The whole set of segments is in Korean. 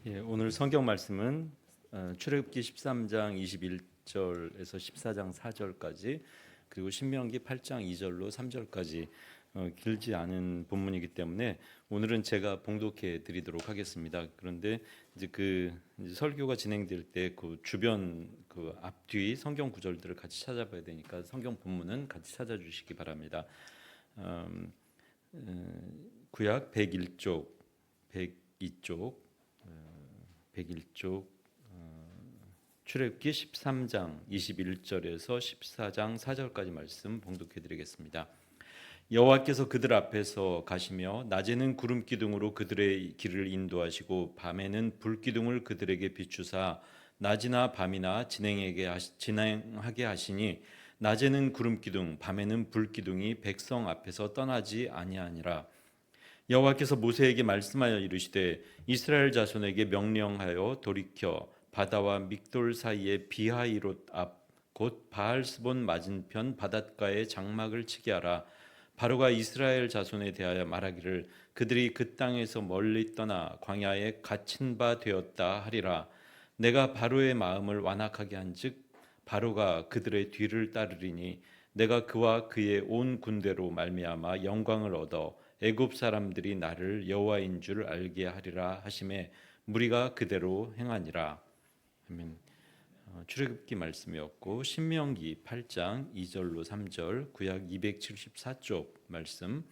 오늘 성경 말씀은 출애굽기 13장 21절에서 14장 4절까지 그리고 신명기 8장 2절로 3절까지 길지 않은 본문이기 때문에 오늘은 제가 봉독해 드리도록 하겠습니다. 그런데 이제 설교가 진행될 때 그 주변 그 앞뒤 성경 구절들을 같이 찾아봐야 되니까 성경 본문은 같이 찾아주시기 바랍니다. 구약 101쪽, 102쪽 101쪽 출애굽기 13장 21절에서 14장 4절까지 말씀 봉독해 드리겠습니다. 여호와께서 그들 앞에서 가시며 낮에는 구름 기둥으로 그들의 길을 인도하시고 밤에는 불 기둥을 그들에게 비추사 낮이나 밤이나 진행하게 하시니 낮에는 구름 기둥 밤에는 불 기둥이 백성 앞에서 떠나지 아니하니라. 여호와께서 모세에게 말씀하여 이르시되 이스라엘 자손에게 명령하여 돌이켜 바다와 믹돌 사이의 비하이롯 앞 곧 바알스본 맞은편 바닷가에 장막을 치게 하라. 바로가 이스라엘 자손에 대하여 말하기를 그들이 그 땅에서 멀리 떠나 광야에 갇힌 바 되었다 하리라. 내가 바로의 마음을 완악하게 한즉 바로가 그들의 뒤를 따르리니 내가 그와 그의 온 군대로 말미암아 영광을 얻어 애굽 사람들이 나를 여호와인 줄 알게 하리라 하심에 무리가 그대로 행하니라. 아멘. 출애굽기 말씀이었고 신명기 8장 2절로 3절 구약 274쪽 말씀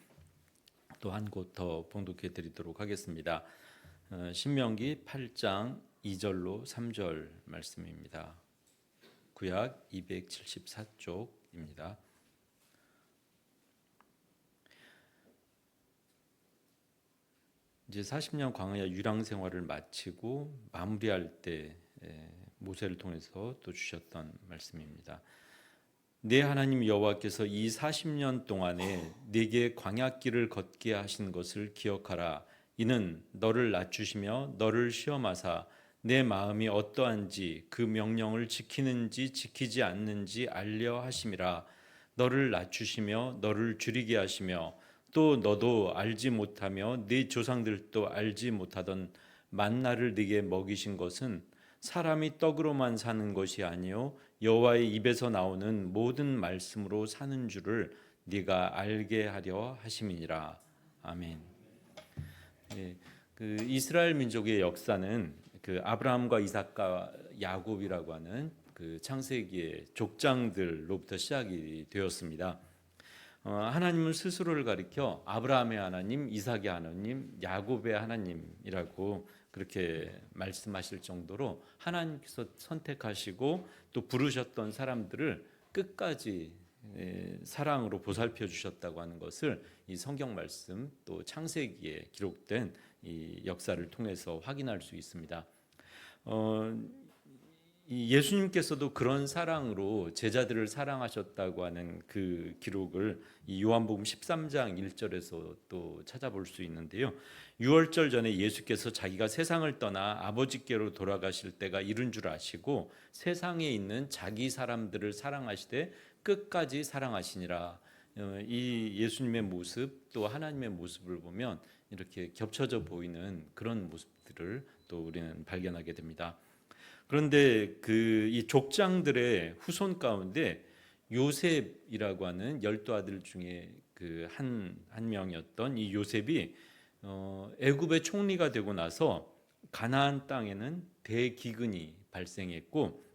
또 한 곳 더 봉독해 드리도록 하겠습니다. 신명기 8장 2절로 3절 말씀입니다. 구약 274쪽입니다. 이제 40년 광야 유랑 생활을 마치고 마무리할 때 모세를 통해서 또 주셨던 말씀입니다. 내 하나님 여호와께서 이 40년 동안에 네게 광야길을 걷게 하신 것을 기억하라. 이는 너를 낮추시며 너를 시험하사 내 마음이 어떠한지 그 명령을 지키는지 지키지 않는지 알려 하심이라. 너를 낮추시며 너를 줄이게 하시며 또 너도 알지 못하며 네 조상들도 알지 못하던 만나를 네게 먹이신 것은 사람이 떡으로만 사는 것이 아니요 여호와의 입에서 나오는 모든 말씀으로 사는 줄을 네가 알게 하려 하심이니라. 아멘. 그 이스라엘 민족의 역사는 그 아브라함과 이삭과 야곱이라고 하는 그 창세기의 족장들로부터 시작이 되었습니다. 하나님은 스스로를 가리켜 아브라함의 하나님, 이삭의 하나님, 야곱의 하나님이라고 그렇게 말씀하실 정도로 하나님께서 선택하시고 또 부르셨던 사람들을 끝까지 사랑으로 보살펴 주셨다고 하는 것을 이 성경 말씀 또 창세기에 기록된 이 역사를 통해서 확인할 수 있습니다. 예수님께서도 그런 사랑으로 제자들을 사랑하셨다고 하는 그 기록을 이 요한복음 13장 1절에서 또 찾아볼 수 있는데요. 유월절 전에 예수께서 자기가 세상을 떠나 아버지께로 돌아가실 때가 이른 줄 아시고 세상에 있는 자기 사람들을 사랑하시되 끝까지 사랑하시니라. 이 예수님의 모습 또 하나님의 모습을 보면 이렇게 겹쳐져 보이는 그런 모습들을 또 우리는 발견하게 됩니다. 그런데 이 족장들의 후손 가운데 요셉이라고 하는 12아들 중에 그 한 명이었던 이 요셉이 애굽의 총리가 되고 나서 가나안 땅에는 대기근이 발생했고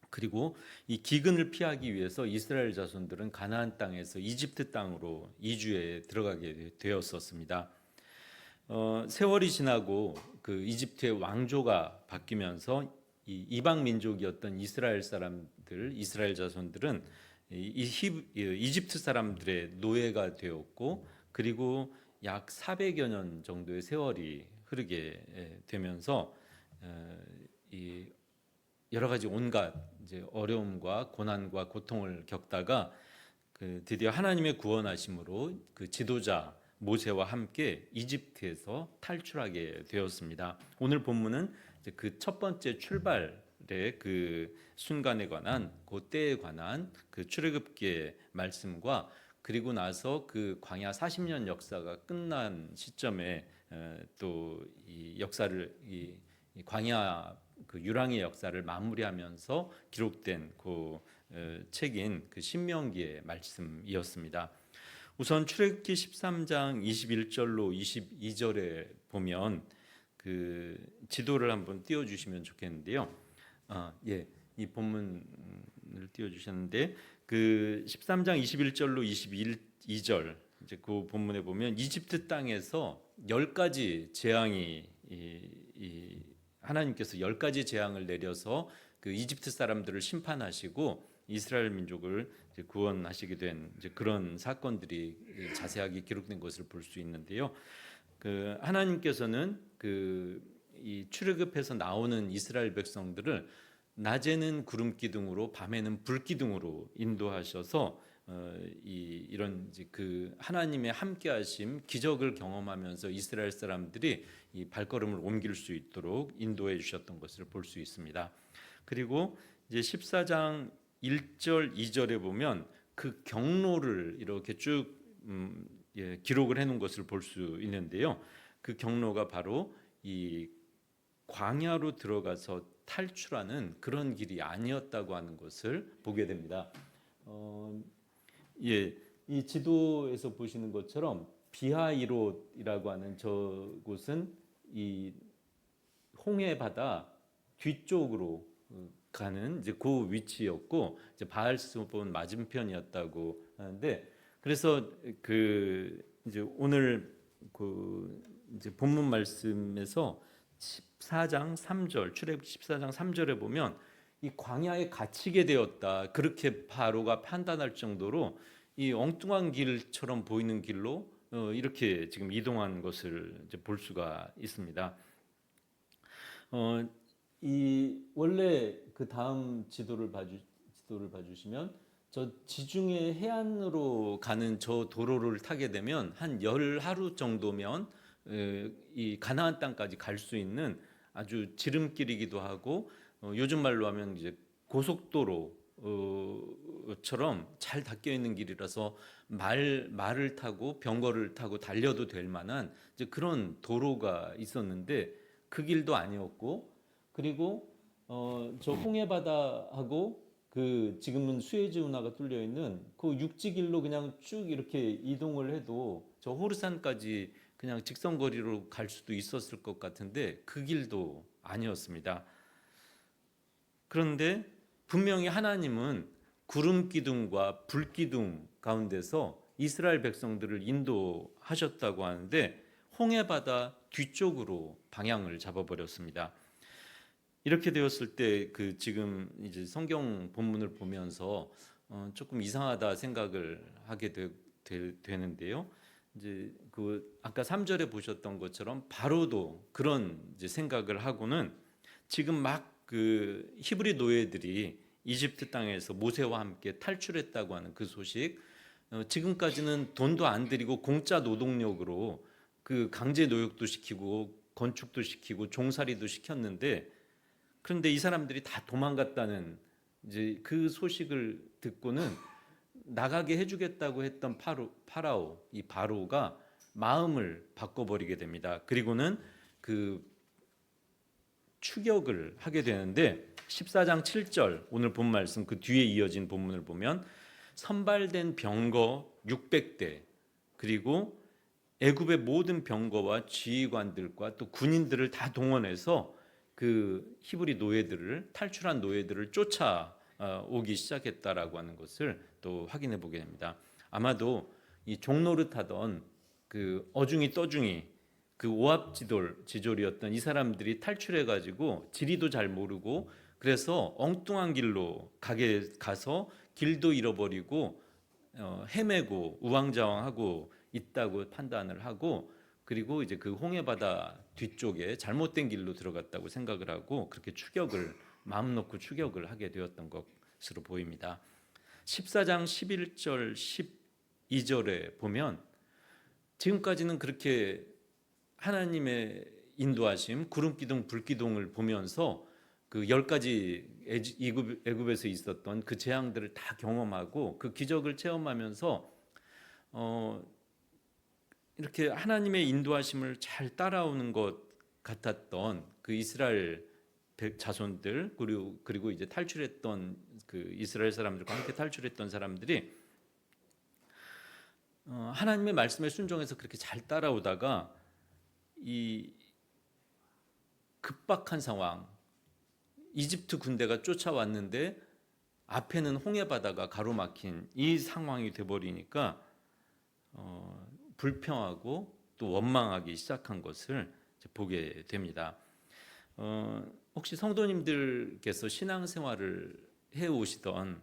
그리고 이 기근을 피하기 위해서 이스라엘 자손들은 가나안 땅에서 이집트 땅으로 이주에 들어가게 되었었습니다. 세월이 지나고 그 이집트의 왕조가 바뀌면서 이 이방 민족이었던 이스라엘 사람들, 이스라엘 자손들은 이집트 사람들의 노예가 되었고 그리고 약 400여 년 정도의 세월이 흐르게 되면서 이 여러 가지 온갖 이제 어려움과 고난과 고통을 겪다가 드디어 하나님의 구원하심으로 그 지도자 모세와 함께 이집트에서 탈출하게 되었습니다. 오늘 본문은 그 첫 번째 출발의 그 순간에 관한 그 때에 관한 그 출애굽기의 말씀과 그리고 나서 그 광야 40년 역사가 끝난 시점에 또 이 역사를 이 광야 그 유랑의 역사를 마무리하면서 기록된 그 책인 그 신명기의 말씀이었습니다. 우선 출애굽기 13장 21절로 22절에 보면 그 지도를 한번 띄워 주시면 좋겠는데요. 이 본문을 띄워 주셨는데 그 13장 21절로 22절 이제 그 본문에 보면 이집트 땅에서 10가지 재앙이 하나님께서 10가지 재앙을 내려서 그 이집트 사람들을 심판하시고 이스라엘 민족을 이제 구원하시게 된 이제 그런 사건들이 자세하게 기록된 것을 볼 수 있는데요. 그 하나님께서는 이 출애굽해서 나오는 이스라엘 백성들을 낮에는 구름 기둥으로 밤에는 불 기둥으로 인도하셔서 이런 이제 그 하나님의 함께하심 기적을 경험하면서 이스라엘 사람들이 이 발걸음을 옮길 수 있도록 인도해 주셨던 것을 볼 수 있습니다. 그리고 이제 14장 1절 2절에 보면 그 경로를 이렇게 쭉 기록을 해 놓은 것을 볼 수 있는데요. 그 경로가 바로 이 광야로 들어가서 탈출하는 그런 길이 아니었다고 하는 것을 보게 됩니다. 이 지도에서 보시는 것처럼 비하이롯이라고 하는 저곳은 이 홍해 바다 뒤쪽으로 가는 이제 그 위치였고 이제 바알스본 맞은편이었다고 하는데 그래서 그 이제 오늘 그 이제 본문 말씀에서 14장 3절 출애굽기 14장 3절에 보면 이 광야에 갇히게 되었다 그렇게 바로가 판단할 정도로 이 엉뚱한 길처럼 보이는 길로 이렇게 지금 이동한 것을 이제 볼 수가 있습니다. 이 원래 그 다음 지도를 봐주시면 저 지중해 해안으로 가는 저 도로를 타게 되면 한 열 하루 정도면 이 가나안 땅까지 갈 수 있는 아주 지름길이기도 하고 요즘 말로 하면 이제 고속도로처럼 잘 닦여 있는 길이라서 말을 타고 병거를 타고 달려도 될 만한 이제 그런 도로가 있었는데 그 길도 아니었고 그리고 저 홍해 바다하고 그 지금은 수에즈 운하가 뚫려 있는 그 육지길로 그냥 쭉 이렇게 이동을 해도 저 호르산까지 그냥 직선거리로 갈 수도 있었을 것 같은데 그 길도 아니었습니다. 그런데 분명히 하나님은 구름 기둥과 불 기둥 가운데서 이스라엘 백성들을 인도하셨다고 하는데 홍해 바다 뒤쪽으로 방향을 잡아버렸습니다. 이렇게 되었을 때 그 지금 이제 성경 본문을 보면서 조금 이상하다 생각을 하게 되는데요. 이제 그 아까 3절에 보셨던 것처럼 바로도 그런 이제 생각을 하고는 지금 막 그 히브리 노예들이 이집트 땅에서 모세와 함께 탈출했다고 하는 그 소식 지금까지는 돈도 안 들이고 공짜 노동력으로 그 강제 노역도 시키고 건축도 시키고 종살이도 시켰는데 그런데 이 사람들이 다 도망갔다는 이제 그 소식을 듣고는 나가게 해주겠다고 했던 파라오 이 바로가 마음을 바꿔버리게 됩니다. 그리고는 그 추격을 하게 되는데 14장 7절 오늘 본 말씀 그 뒤에 이어진 본문을 보면 선발된 병거 600대 그리고 애굽의 모든 병거와 지휘관들과 또 군인들을 다 동원해서 그 히브리 노예들을 탈출한 노예들을 쫓아오기 시작했다라고 하는 것을 또 확인해 보게 됩니다. 아마도 이 종노릇하던 그 어중이 떠중이 그 오합지졸이었던 이 사람들이 탈출해 가지고 지리도 잘 모르고 그래서 엉뚱한 길로 가서 길도 잃어버리고 헤매고 우왕좌왕하고 있다고 판단을 하고 그리고 이제 그 홍해바다 뒤쪽에 잘못된 길로 들어갔다고 생각을 하고 그렇게 마음 놓고 추격을 하게 되었던 것으로 보입니다. 14장 11절 12절에 보면 지금까지는 그렇게 하나님의 인도하심 구름기둥 불기둥을 보면서 그 10가지 애굽에서 있었던 그 재앙들을 다 경험하고 그 기적을 체험하면서 이렇게 하나님의 인도하심을 잘 따라오는 것 같았던 그 이스라엘 자손들 그리고 이제 탈출했던 그 이스라엘 사람들과 함께 탈출했던 사람들이 하나님의 말씀에 순종해서 그렇게 잘 따라오다가 이 급박한 상황, 이집트 군대가 쫓아왔는데 앞에는 홍해 바다가 가로막힌 이 상황이 돼버리니까 불평하고 또 원망하기 시작한 것을 보게 됩니다. 혹시 성도님들께서 신앙생활을 해오시던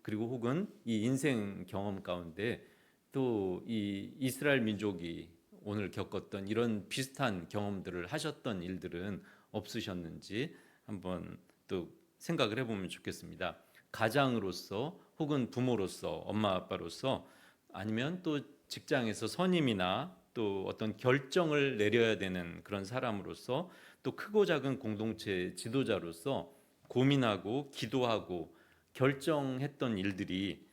그리고 혹은 이 인생 경험 가운데 또 이 이스라엘 민족이 오늘 겪었던 이런 비슷한 경험들을 하셨던 일들은 없으셨는지 한번 또 생각을 해보면 좋겠습니다. 가장으로서 혹은 부모로서 엄마 아빠로서 아니면 또 직장에서 선임이나 또 어떤 결정을 내려야 되는 그런 사람으로서 또 크고 작은 공동체 지도자로서 고민하고 기도하고 결정했던 일들이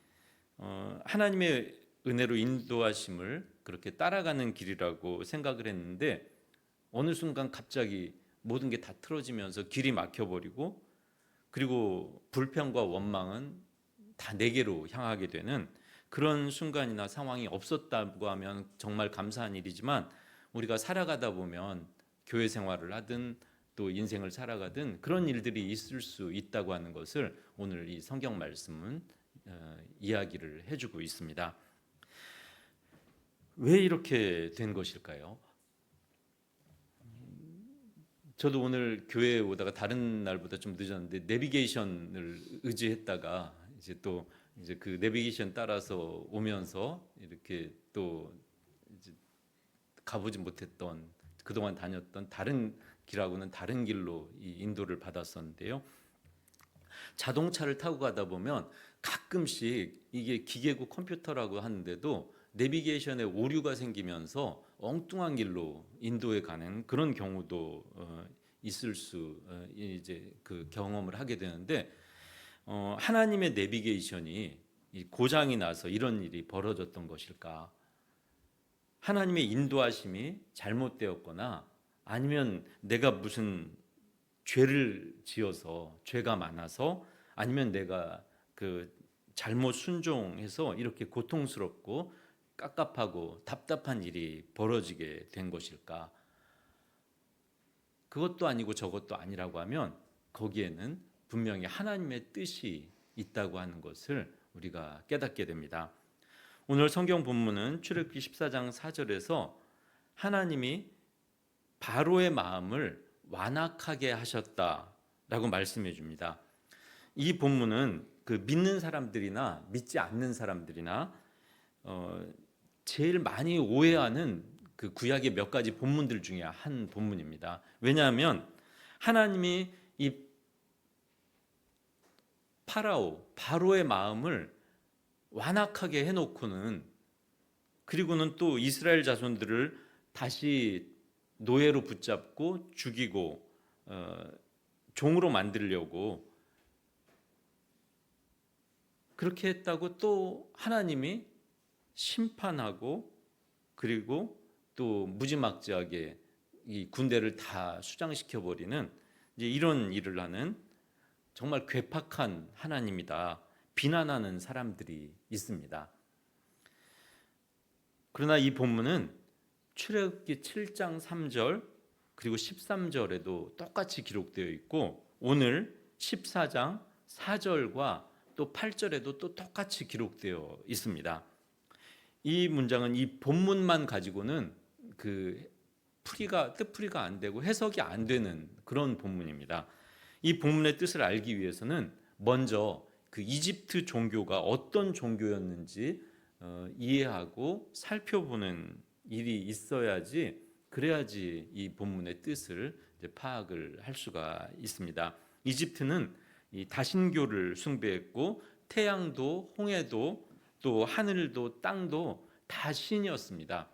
하나님의 은혜로 인도하심을 그렇게 따라가는 길이라고 생각을 했는데 어느 순간 갑자기 모든 게 다 틀어지면서 길이 막혀버리고 그리고 불평과 원망은 다 내게로 향하게 되는 그런 순간이나 상황이 없었다고 하면 정말 감사한 일이지만 우리가 살아가다 보면 교회 생활을 하든 또 인생을 살아가든 그런 일들이 있을 수 있다고 하는 것을 오늘 이 성경 말씀은 이야기를 해주고 있습니다. 왜 이렇게 된 것일까요? 저도 오늘 교회에 오다가 다른 날보다 좀 늦었는데 내비게이션을 의지했다가 이제 또 이제 그 내비게이션 따라서 오면서 이렇게 또 이제 가보지 못했던 그동안 다녔던 다른 길하고는 다른 길로 이 인도를 받았었는데요. 자동차를 타고 가다 보면 가끔씩 이게 기계고 컴퓨터라고 하는데도 내비게이션에 오류가 생기면서 엉뚱한 길로 인도에 가는 그런 경우도 있을 수 이제 그 경험을 하게 되는데 하나님의 내비게이션이 고장이 나서 이런 일이 벌어졌던 것일까? 하나님의 인도하심이 잘못되었거나 아니면 내가 무슨 죄를 지어서 죄가 많아서 아니면 내가 그 잘못 순종해서 이렇게 고통스럽고 깝깝하고 답답한 일이 벌어지게 된 것일까? 그것도 아니고 저것도 아니라고 하면 거기에는 분명히 하나님의 뜻이 있다고 하는 것을 우리가 깨닫게 됩니다. 오늘 성경 본문은 출애굽기 14장 4절에서 하나님이 바로의 마음을 완악하게 하셨다라고 말씀해 줍니다. 이 본문은 그 믿는 사람들이나 믿지 않는 사람들이나 제일 많이 오해하는 그 구약의 몇 가지 본문들 중에 한 본문입니다. 왜냐하면 하나님이 이 바로의 마음을 완악하게 해놓고는 그리고는 또 이스라엘 자손들을 다시 노예로 붙잡고 죽이고 종으로 만들려고 그렇게 했다고 또 하나님이 심판하고 그리고 또 무지막지하게 이 군대를 다 수장시켜 버리는 이제 이런 일을 하는 정말 괴팍한 하나님이다 비난하는 사람들이 있습니다. 그러나 이 본문은 출애굽기 7장 3절 그리고 13절에도 똑같이 기록되어 있고 오늘 14장 4절과 또 8절에도 또 똑같이 기록되어 있습니다. 이 문장은 이 본문만 가지고는 그 뜻풀이가 안 되고 해석이 안 되는 그런 본문입니다. 이 본문의 뜻을 알기 위해서는 먼저 그 이집트 종교가 어떤 종교였는지 이해하고 살펴보는 일이 있어야지 그래야지 이 본문의 뜻을 파악을 할 수가 있습니다. 이집트는 이 다신교를 숭배했고 태양도 홍해도 또 하늘도 땅도 다 신이었습니다.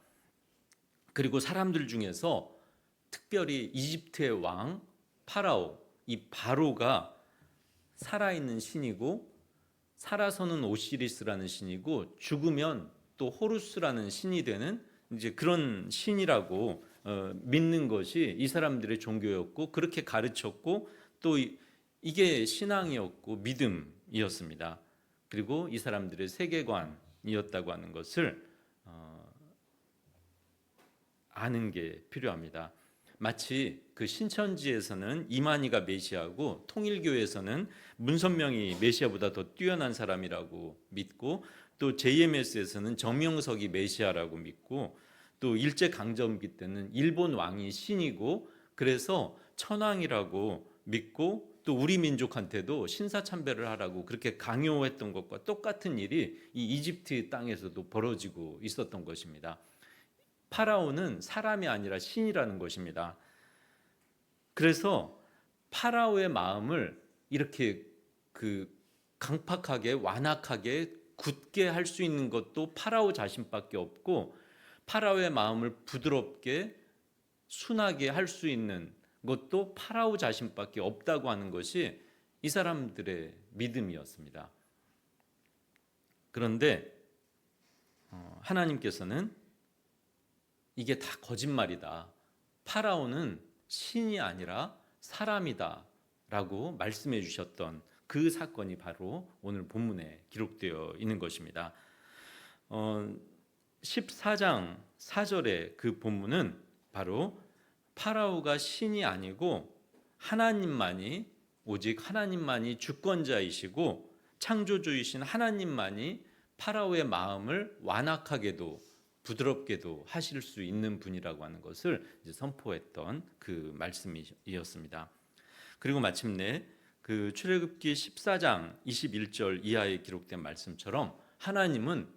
그리고 사람들 중에서 특별히 이집트의 왕 파라오 이 바로가 살아있는 신이고 살아서는 오시리스라는 신이고 죽으면 또 호루스라는 신이 되는 이제 그런 신이라고 믿는 것이 이 사람들의 종교였고 그렇게 가르쳤고 또 이게 신앙이었고 믿음이었습니다. 그리고 이 사람들의 세계관이었다고 하는 것을 아는 게 필요합니다. 마치 그 신천지에서는 이만희가 메시아고 통일교에서는 문선명이 메시아보다 더 뛰어난 사람이라고 믿고 또 JMS에서는 정명석이 메시아라고 믿고 또 일제강점기 때는 일본 왕이 신이고 그래서 천황이라고 믿고 또 우리 민족한테도 신사참배를 하라고 그렇게 강요했던 것과 똑같은 일이 이 이집트 땅에서도 벌어지고 있었던 것입니다. 파라오는 사람이 아니라 신이라는 것입니다. 그래서 파라오의 마음을 이렇게 그 강팍하게 완악하게 굳게 할 수 있는 것도 파라오 자신밖에 없고 파라오의 마음을 부드럽게 순하게 할 수 있는 것도 파라오 자신밖에 없다고 하는 것이 이 사람들의 믿음이었습니다. 그런데 하나님께서는 이게 다 거짓말이다. 파라오는 신이 아니라 사람이다 라고 말씀해 주셨던 그 사건이 바로 오늘 본문에 기록되어 있는 것입니다. 14장 4절의 그 본문은 바로 파라오가 신이 아니고 하나님만이 오직 하나님만이 주권자이시고 창조주이신 하나님만이 파라오의 마음을 완악하게도 부드럽게도 하실 수 있는 분이라고 하는 것을 이제 선포했던 그 말씀이었습니다. 그리고 마침내 그 출애굽기 14장 21절 이하에 기록된 말씀처럼 하나님은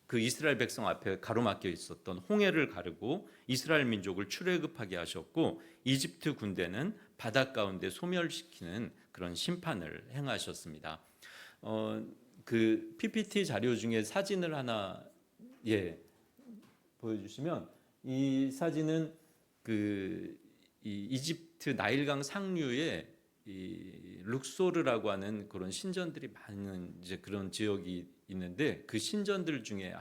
그 이스라엘 백성 앞에 가로막혀 있었던 홍해를 가르고 이스라엘 민족을 출애굽하게 하셨고 이집트 군대는 바닷 가운데 소멸시키는 그런 심판을 행하셨습니다. 그 PPT 자료 중에 사진을 하나 보여주시면 이 사진은 그 이집트 나일강 상류에 이 룩소르라고 하는 그런 신전들이 많은 이제 그런 지역이 있는데 그 신전들 중에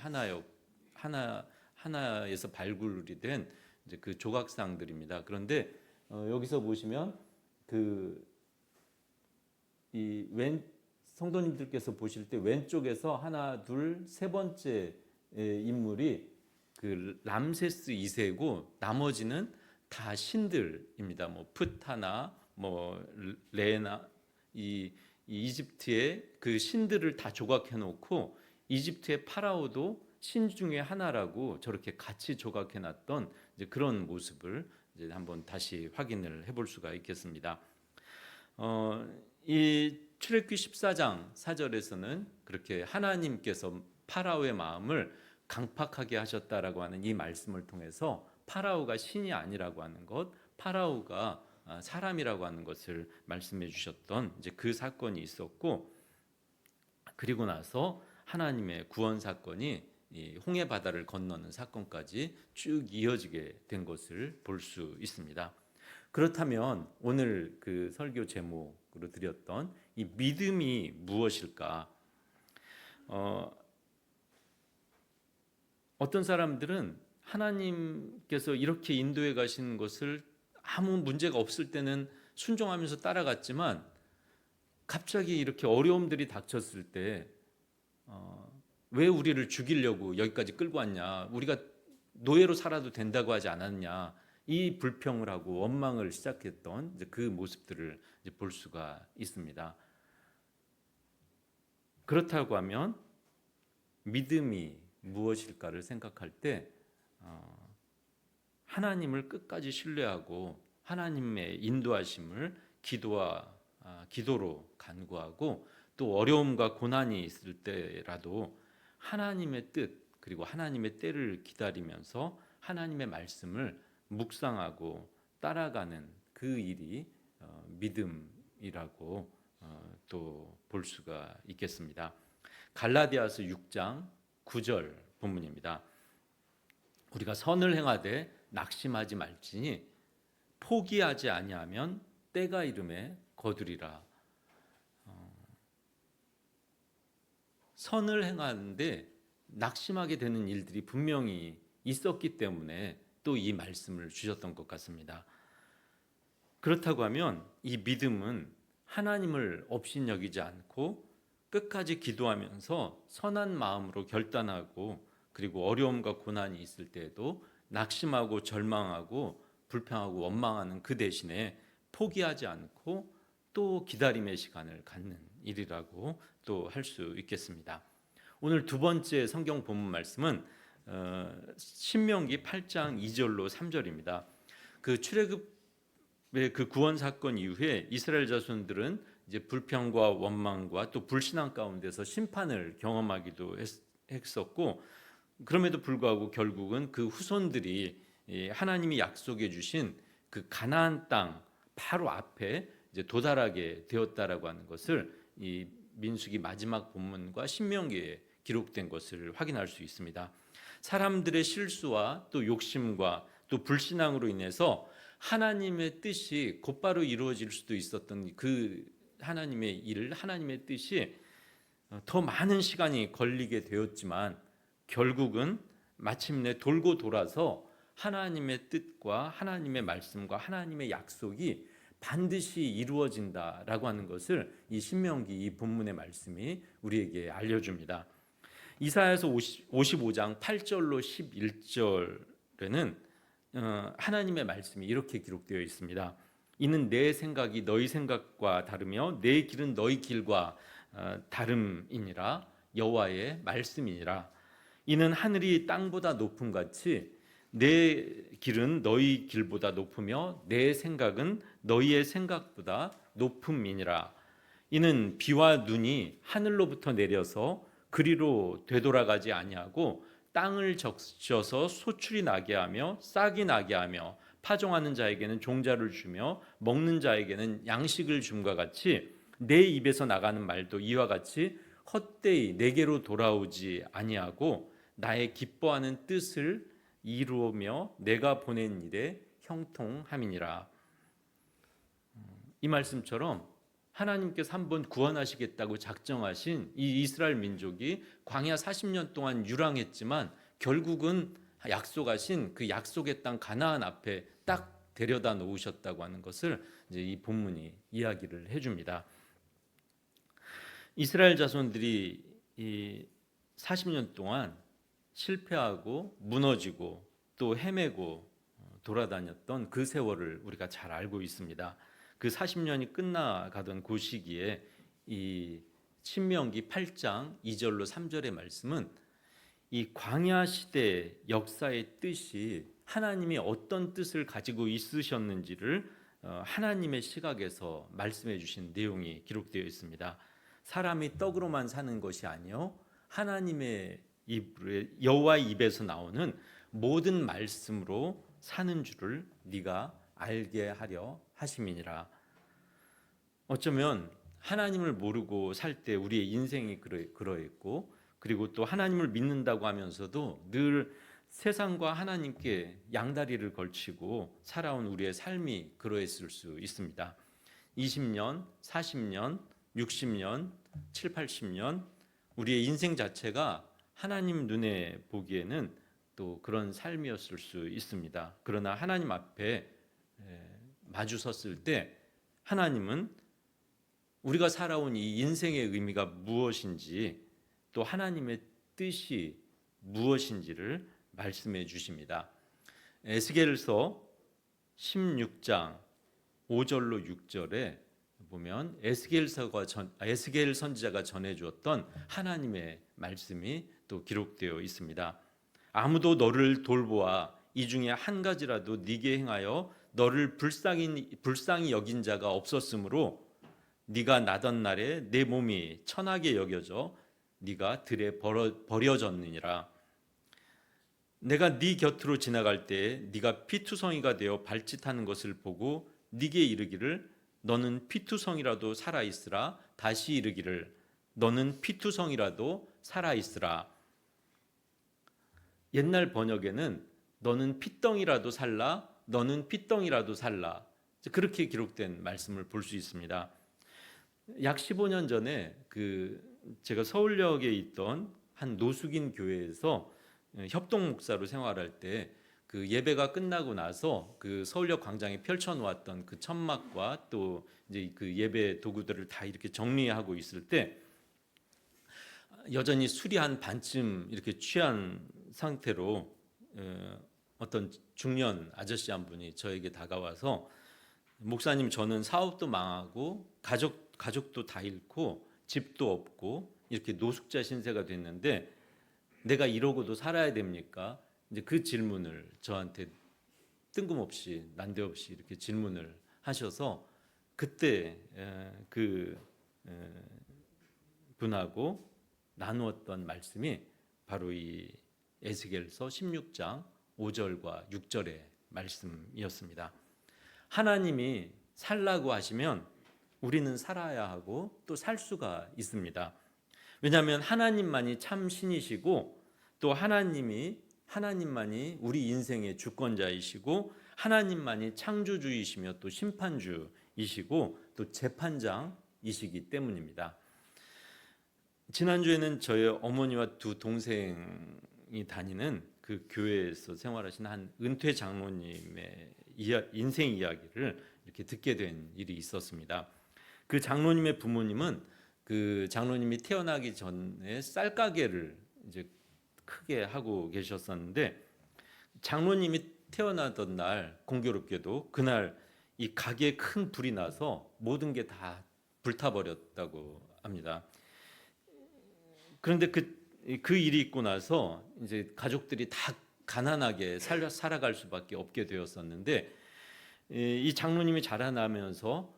하나에서 발굴이 된 이제 그 조각상들입니다. 그런데 여기서 보시면 그 이 성도님들께서 보실 때 왼쪽에서 하나, 둘, 세 번째 인물이 그 람세스 2세고 나머지는 다 신들입니다. 뭐 푸타나, 뭐 레나, 이 이집트의 그 신들을 다 조각해 놓고 이집트의 파라오도 신 중에 하나라고 저렇게 같이 조각해 놨던 이제 그런 모습을 이제 한번 다시 확인을 해볼 수가 있겠습니다. 이 출애굽기 14장 4절에서는 그렇게 하나님께서 파라오의 마음을 강팍하게 하셨다라고 하는 이 말씀을 통해서 파라오가 신이 아니라고 하는 것, 파라오가 사람이라고 하는 것을 말씀해 주셨던 이제 그 사건이 있었고, 그리고 나서 하나님의 구원 사건이 이 홍해 바다를 건너는 사건까지 쭉 이어지게 된 것을 볼 수 있습니다. 그렇다면 오늘 그 설교 제목으로 드렸던 이 믿음이 무엇일까? 어떤 사람들은 하나님께서 이렇게 인도해 가시는 것을 아무 문제가 없을 때는 순종하면서 따라갔지만 갑자기 이렇게 어려움들이 닥쳤을 때 왜 우리를 죽이려고 여기까지 끌고 왔냐? 우리가 노예로 살아도 된다고 하지 않았냐? 이 불평을 하고 원망을 시작했던 이제 그 모습들을 이제 볼 수가 있습니다. 그렇다고 하면 믿음이 무엇일까를 생각할 때 하나님을 끝까지 신뢰하고 하나님의 인도하심을 기도로 간구하고 또 어려움과 고난이 있을 때라도 하나님의 뜻 그리고 하나님의 때를 기다리면서 하나님의 말씀을 묵상하고 따라가는 그 일이 믿음이라고 또 볼 수가 있겠습니다. 갈라디아서 6장 9절 본문입니다. 우리가 선을 행하되 낙심하지 말지니 포기하지 아니하면 때가 이름에 거두리라. 선을 행하는데 낙심하게 되는 일들이 분명히 있었기 때문에 또 이 말씀을 주셨던 것 같습니다. 그렇다고 하면 이 믿음은 하나님을 업신여기지 않고 끝까지 기도하면서 선한 마음으로 결단하고, 그리고 어려움과 고난이 있을 때에도 낙심하고 절망하고 불평하고 원망하는 그 대신에 포기하지 않고 또 기다림의 시간을 갖는 일이라고 또 할 수 있겠습니다. 오늘 두 번째 성경 본문 말씀은 신명기 8장 2절로 3절입니다. 그 출애굽의 그 구원 사건 이후에 이스라엘 자손들은 이제 불평과 원망과 또 불신앙 가운데서 심판을 경험하기도 했었고, 그럼에도 불구하고 결국은 그 후손들이 하나님이 약속해 주신 그 가나안 땅 바로 앞에 이제 도달하게 되었다라고 하는 것을 이 민수기 마지막 본문과 신명기에 기록된 것을 확인할 수 있습니다. 사람들의 실수와 또 욕심과 또 불신앙으로 인해서 하나님의 뜻이 곧바로 이루어질 수도 있었던 그 하나님의 일, 하나님의 뜻이 더 많은 시간이 걸리게 되었지만 결국은 마침내 돌고 돌아서 하나님의 뜻과 하나님의 말씀과 하나님의 약속이 반드시 이루어진다라고 하는 것을 이 신명기 이 본문의 말씀이 우리에게 알려줍니다. 이사야서 55장 8절로 11절에는 하나님의 말씀이 이렇게 기록되어 있습니다. 이는 내 생각이 너희 생각과 다르며 내 길은 너희 길과 다름이니라. 여호와의 말씀이니라. 이는 하늘이 땅보다 높음 같이 내 길은 너희 길보다 높으며 내 생각은 너희의 생각보다 높음이니라. 이는 비와 눈이 하늘로부터 내려서 그리로 되돌아가지 아니하고 땅을 적셔서 소출이 나게 하며 싹이 나게 하며 파종하는 자에게는 종자를 주며 먹는 자에게는 양식을 줌과 같이 내 입에서 나가는 말도 이와 같이 헛되이 내게로 돌아오지 아니하고 나의 기뻐하는 뜻을 이루며 내가 보낸 일에 형통함이니라. 이 말씀처럼 하나님께서 한번 구원하시겠다고 작정하신 이 이스라엘 민족이 광야 40년 동안 유랑했지만 결국은 약속하신 그 약속의 땅 가나안 앞에 딱 데려다 놓으셨다고 하는 것을 이제 이 본문이 이야기를 해줍니다. 이스라엘 자손들이 이 40년 동안 실패하고 무너지고 또 헤매고 돌아다녔던 그 세월을 우리가 잘 알고 있습니다. 그 40년이 끝나가던 그 시기에 이 신명기 8장 2절로 3절의 말씀은 이 광야 시대 역사의 뜻이 하나님이 어떤 뜻을 가지고 있으셨는지를 하나님의 시각에서 말씀해 주신 내용이 기록되어 있습니다. 사람이 떡으로만 사는 것이 아니요 하나님의 여호와의 입에서 나오는 모든 말씀으로 사는 줄을 네가 알게 하려 하심이니라. 어쩌면 하나님을 모르고 살 때 우리의 인생이 그러했고, 그리고 또 하나님을 믿는다고 하면서도 늘 세상과 하나님께 양다리를 걸치고 살아온 우리의 삶이 그러했을 수 있습니다. 20년, 40년, 60년, 7, 80년 우리의 인생 자체가 하나님 눈에 보기에는 또 그런 삶이었을 수 있습니다. 그러나 하나님 앞에 마주 섰을 때 하나님은 우리가 살아온 이 인생의 의미가 무엇인지 또 하나님의 뜻이 무엇인지를 말씀해 주십니다. 에스겔서 16장 5절로 6절에 보면 에스겔 선지자가 전해 주었던 하나님의 말씀이 또 기록되어 있습니다. 아무도 너를 돌보아 이 중에 한 가지라도 네게 행하여 너를 불쌍히 여긴 자가 없었으므로 네가 나던 날에 내 몸이 천하게 여겨져 네가 들에 버려졌느니라. 내가 네 곁으로 지나갈 때 네가 피투성이가 되어 발짓하는 것을 보고 네게 이르기를 너는 피투성이라도 살아 있으라. 다시 이르기를 너는 피투성이라도 살아 있으라. 옛날 번역에는 너는 피덩이라도 살라, 너는 피덩이라도 살라, 그렇게 기록된 말씀을 볼 수 있습니다. 약 15년 전에 제가 서울역에 있던 한 노숙인 교회에서 협동 목사로 생활할 때 그 예배가 끝나고 나서 그 서울역 광장에 펼쳐 놓았던 그 천막과 또 이제 그 예배 도구들을 다 이렇게 정리하고 있을 때 여전히 술이 한 반쯤 이렇게 취한 상태로 어떤 중년 아저씨 한 분이 저에게 다가와서, 목사님, 저는 사업도 망하고 가족도 다 잃고 집도 없고 이렇게 노숙자 신세가 됐는데 내가 이러고도 살아야 됩니까? 이제 그 질문을 저한테 뜬금없이 난데없이 이렇게 질문을 하셔서, 그때 그 분하고 나누었던 말씀이 바로 이 에스겔서 16장 5절과 6절의 말씀이었습니다. 하나님이 살라고 하시면 우리는 살아야 하고 또 살 수가 있습니다. 왜냐하면 하나님만이 참 신이시고 또 하나님만이 우리 인생의 주권자이시고 하나님만이 창조주이시며 또 심판주이시고 또 재판장이시기 때문입니다. 지난주에는 저희 어머니와 두 동생이 다니는 그 교회에서 생활하시는 한 은퇴 장로님의 인생 이야기를 이렇게 듣게 된 일이 있었습니다. 그 장로님의 부모님은 그 장로님이 태어나기 전에 쌀가게를 이제 크게 하고 계셨었는데, 장로님이 태어나던 날 공교롭게도 그날 이 가게에 큰 불이 나서 모든 게 다 불타버렸다고 합니다. 그런데 그 일이 있고 나서 이제 가족들이 다 가난하게 살아갈 수밖에 없게 되었었는데, 이 장로님이 자라나면서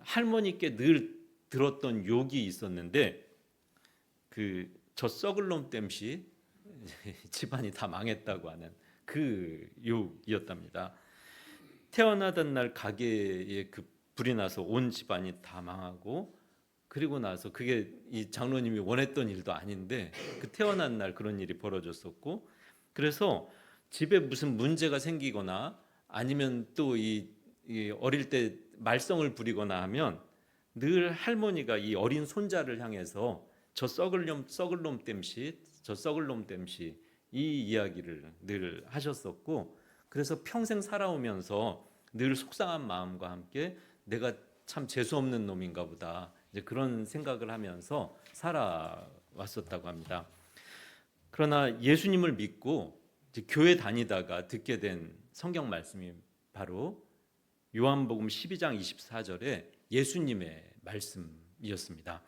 할머니께 늘 들었던 욕이 있었는데, 저 썩을 놈 땜시 집안이 다 망했다고 하는 그 욕이었답니다. 태어나던 날 가게에 그 불이 나서 온 집안이 다 망하고, 그리고 나서 그게 이 장로님이 원했던 일도 아닌데 그 태어난 날 그런 일이 벌어졌었고, 그래서 집에 무슨 문제가 생기거나 아니면 또 이 어릴 때 말썽을 부리거나 하면 늘 할머니가 이 어린 손자를 향해서 저 썩을 놈 땜시 이 이야기를 늘 하셨었고, 그래서 평생 살아오면서 늘 속상한 마음과 함께 내가 참 재수 없는 놈인가 보다, 이제 그런 생각을 하면서 살아왔었다고 합니다. 그러나 예수님을 믿고 이제 교회 다니다가 듣게 된 성경 말씀이 바로 요한복음 12장 24절에 예수님의 말씀이었습니다.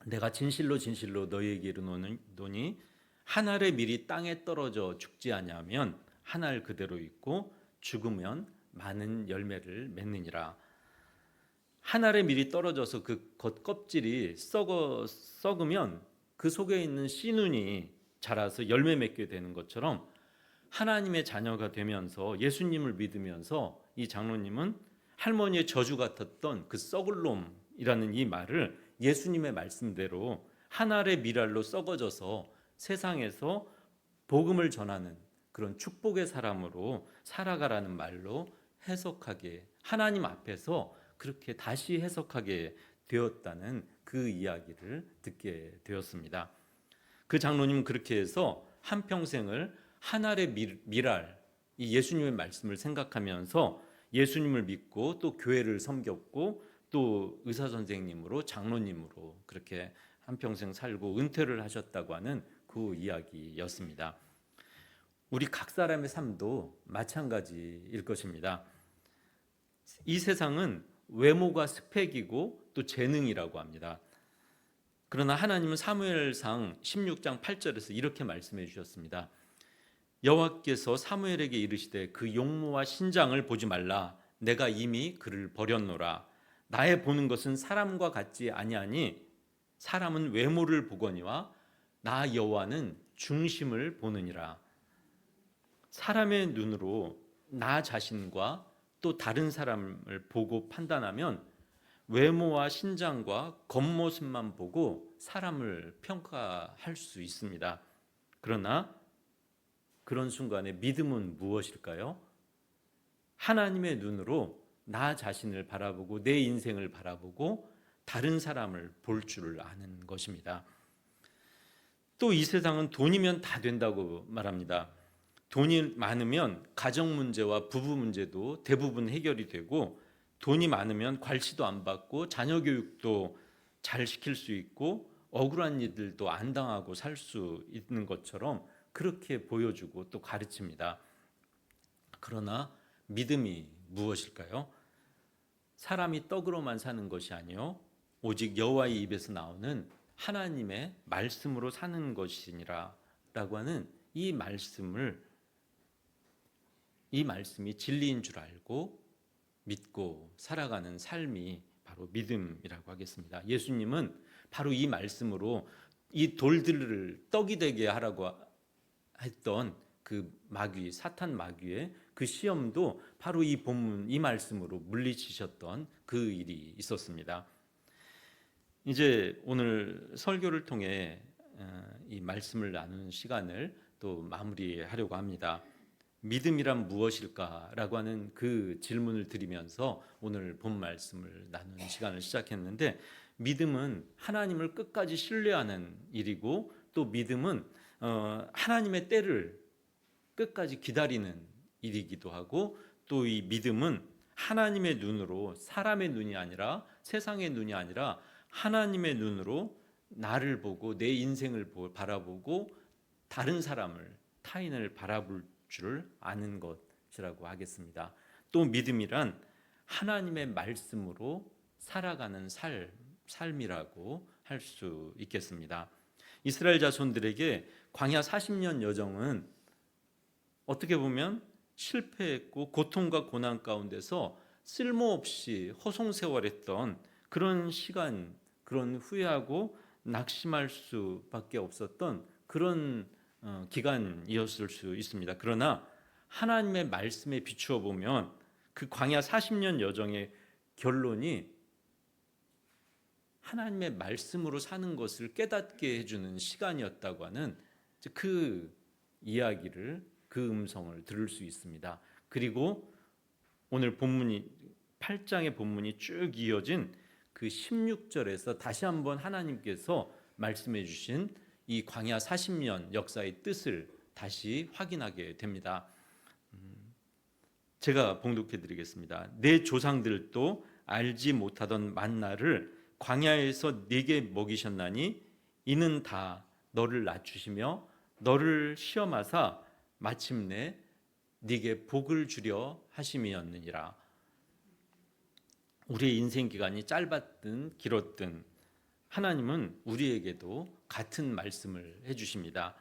내가 진실로 진실로 너희에게 이르노니 한 알의 밀이 땅에 떨어져 죽지 아니하면 한 알 그대로 있고 죽으면 많은 열매를 맺느니라. 한 알의 밀이 떨어져서 그 겉껍질이 썩으면 그 속에 있는 씨눈이 자라서 열매 맺게 되는 것처럼, 하나님의 자녀가 되면서 예수님을 믿으면서 이 장로님은 할머니의 저주 같았던 그 썩을 놈이라는 이 말을 예수님의 말씀대로 한 알의 밀알로 썩어져서 세상에서 복음을 전하는 그런 축복의 사람으로 살아가라는 말로 해석하게, 하나님 앞에서 그렇게 다시 해석하게 되었다는 그 이야기를 듣게 되었습니다. 그 장로님은 그렇게 해서 한평생을 한 알의 밀알, 이 예수님의 말씀을 생각하면서 예수님을 믿고 또 교회를 섬겼고 또 의사 선생님으로 장로님으로 그렇게 한평생 살고 은퇴를 하셨다고 하는 그 이야기였습니다. 우리 각 사람의 삶도 마찬가지일 것입니다. 이 세상은 외모가 스펙이고 또 재능이라고 합니다. 그러나 하나님은 사무엘상 16장 8절에서 이렇게 말씀해 주셨습니다. 여호와께서 사무엘에게 이르시되 그 용모와 신장을 보지 말라. 내가 이미 그를 버렸노라. 나의 보는 것은 사람과 같지 아니하니 사람은 외모를 보거니와 나 여호와는 중심을 보느니라. 사람의 눈으로 나 자신과 또 다른 사람을 보고 판단하면 외모와 신장과 겉모습만 보고 사람을 평가할 수 있습니다. 그러나 그런 순간에 믿음은 무엇일까요? 하나님의 눈으로 나 자신을 바라보고 내 인생을 바라보고 다른 사람을 볼 줄을 아는 것입니다. 또 이 세상은 돈이면 다 된다고 말합니다. 돈이 많으면 가정 문제와 부부 문제도 대부분 해결이 되고, 돈이 많으면 괄시도 안 받고 자녀 교육도 잘 시킬 수 있고 억울한 일들도 안 당하고 살 수 있는 것처럼 그렇게 보여주고 또 가르칩니다. 그러나 믿음이 무엇일까요? 사람이 떡으로만 사는 것이 아니요 오직 여호와의 입에서 나오는 하나님의 말씀으로 사는 것이니라 라고 하는 이 말씀이 진리인 줄 알고 믿고 살아가는 삶이 바로 믿음이라고 하겠습니다. 예수님은 바로 이 말씀으로 이 돌들을 떡이 되게 하라고 했던 그 마귀, 사탄 마귀의 그 시험도 바로 이 본문, 이 말씀으로 물리치셨던 그 일이 있었습니다. 이제 오늘 설교를 통해 이 말씀을 나누는 시간을 또 마무리하려고 합니다. 믿음이란 무엇일까라고 하는 그 질문을 드리면서 오늘 본 말씀을 나누는 시간을 시작했는데, 믿음은 하나님을 끝까지 신뢰하는 일이고, 또 믿음은 하나님의 때를 끝까지 기다리는 일이기도 하고, 또 이 믿음은 하나님의 눈으로, 사람의 눈이 아니라 세상의 눈이 아니라 하나님의 눈으로 나를 보고 내 인생을 바라보고 다른 사람을, 타인을 바라볼 줄 아는 것이라고 하겠습니다. 또 믿음이란 하나님의 말씀으로 살아가는 삶이라고 할 수 있겠습니다. 이스라엘 자손들에게 광야 40년 여정은 어떻게 보면 실패했고 고통과 고난 가운데서 쓸모없이 허송세월했던 그런 시간, 그런 후회하고 낙심할 수밖에 없었던 그런 기간이었을 수 있습니다. 그러나 하나님의 말씀에 비추어 보면 그 광야 40년 여정의 결론이 하나님의 말씀으로 사는 것을 깨닫게 해주는 시간이었다고 하는 그 이야기를, 그 음성을 들을 수 있습니다. 그리고 오늘 본문이 8장의 본문이 쭉 이어진 그 16절에서 다시 한번 하나님께서 말씀해 주신 이 광야 40년 역사의 뜻을 다시 확인하게 됩니다. 제가 봉독해 드리겠습니다. 내 조상들도 알지 못하던 만나를 광야에서 네게 먹이셨나니 이는 다 너를 낮추시며 너를 시험하사 마침내 네게 복을 주려 하심이었느니라. 우리의 인생 기간이 짧았든 길었든 하나님은 우리에게도 같은 말씀을 해주십니다.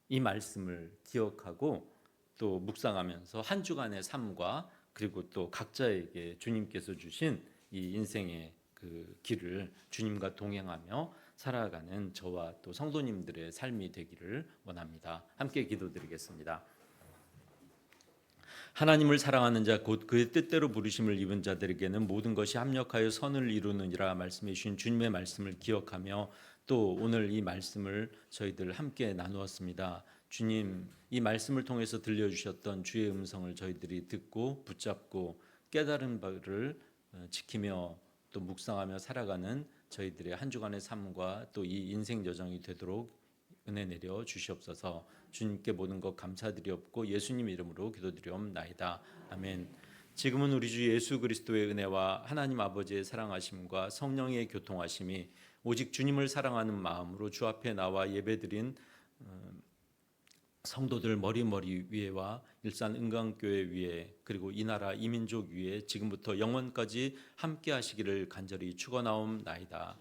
이 말씀을 기억하고 또 묵상하면서 한 주간의 삶과 그리고 또 각자에게 주님께서 주신 이 인생의 그 길을 주님과 동행하며 살아가는 저와 또 성도님들의 삶이 되기를 원합니다. 함께 기도드리겠습니다. 하나님을 사랑하는 자 곧 그의 뜻대로 부르심을 입은 자들에게는 모든 것이 합력하여 선을 이루느니라 말씀해 주신 주님의 말씀을 기억하며 또 오늘 이 말씀을 저희들 함께 나누었습니다. 주님, 이 말씀을 통해서 들려주셨던 주의 음성을 저희들이 듣고 붙잡고 깨달은 바를 지키며 또 묵상하며 살아가는 저희들의 한 주간의 삶과 또 이 인생 여정이 되도록 은혜 내려 주시옵소서. 주님께 모든 것 감사드리옵고 예수님 이름으로 기도드리옵나이다. 아멘. 지금은 우리 주 예수 그리스도의 은혜와 하나님 아버지의 사랑하심과 성령의 교통하심이 오직 주님을 사랑하는 마음으로 주 앞에 나와 예배드린 성도들 머리 위에와 일산 은광교회 위에 그리고 이 나라 이 민족 위에 지금부터 영원까지 함께 하시기를 간절히 축원하옵나이다.